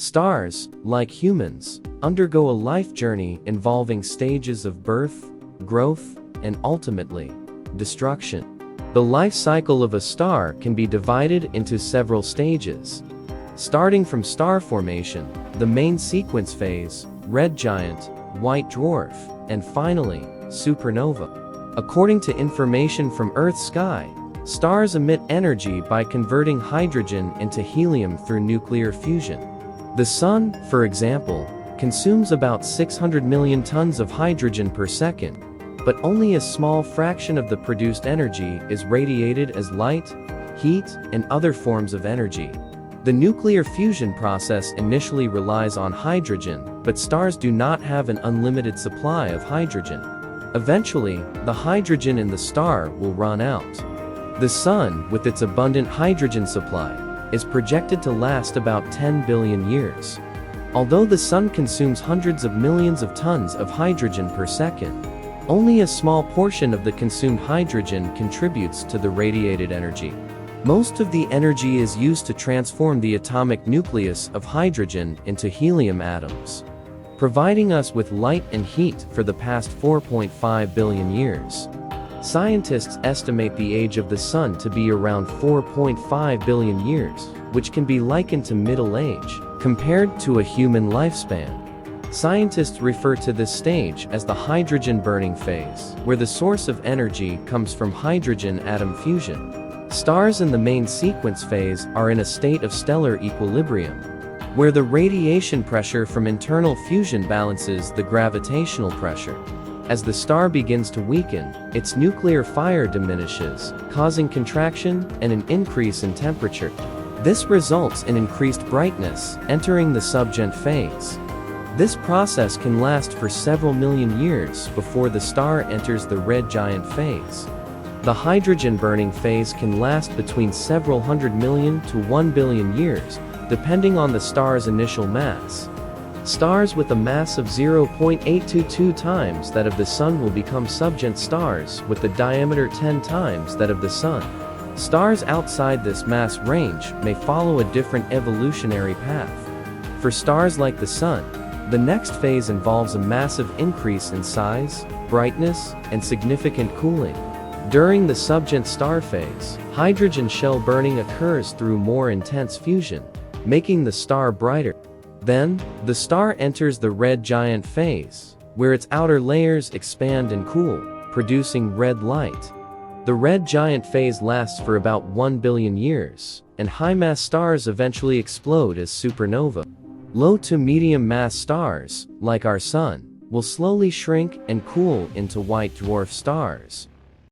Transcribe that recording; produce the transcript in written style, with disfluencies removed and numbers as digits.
Stars, like humans, undergo a life journey involving stages of birth, growth, and ultimately, destruction. The life cycle of a star can be divided into several stages. Starting from star formation, the main sequence phase, red giant, white dwarf, and finally, supernova. According to information from Earth's sky, stars emit energy by converting hydrogen into helium through nuclear fusion. The Sun, for example, consumes about 600 million tons of hydrogen per second, but only a small fraction of the produced energy is radiated as light, heat, and other forms of energy. The nuclear fusion process initially relies on hydrogen, but stars do not have an unlimited supply of hydrogen. Eventually, the hydrogen in the star will run out. The Sun, with its abundant hydrogen supply, is projected to last about 10 billion years. Although the Sun consumes hundreds of millions of tons of hydrogen per second, only a small portion of the consumed hydrogen contributes to the radiated energy. Most of the energy is used to transform the atomic nucleus of hydrogen into helium atoms, providing us with light and heat for the past 4.5 billion years. Scientists estimate the age of the Sun to be around 4.5 billion years, which can be likened to middle age, compared to a human lifespan. Scientists refer to this stage as the hydrogen burning phase, where the source of energy comes from hydrogen atom fusion. Stars in the main sequence phase are in a state of stellar equilibrium, where the radiation pressure from internal fusion balances the gravitational pressure. As the star begins to weaken, its nuclear fire diminishes, causing contraction and an increase in temperature. This results in increased brightness, entering the subgiant phase. This process can last for several million years before the star enters the red giant phase. The hydrogen burning phase can last between several hundred million to 1 billion years, depending on the star's initial mass. Stars with a mass of 0.822 times that of the Sun will become subgiant stars with the diameter 10 times that of the Sun. Stars outside this mass range may follow a different evolutionary path. For stars like the Sun, the next phase involves a massive increase in size, brightness, and significant cooling. During the subgiant star phase, hydrogen shell burning occurs through more intense fusion, making the star brighter. Then, the star enters the red giant phase, where its outer layers expand and cool, producing red light. The red giant phase lasts for about 1 billion years, and high-mass stars eventually explode as supernova. Low to medium-mass stars, like our Sun, will slowly shrink and cool into white dwarf stars.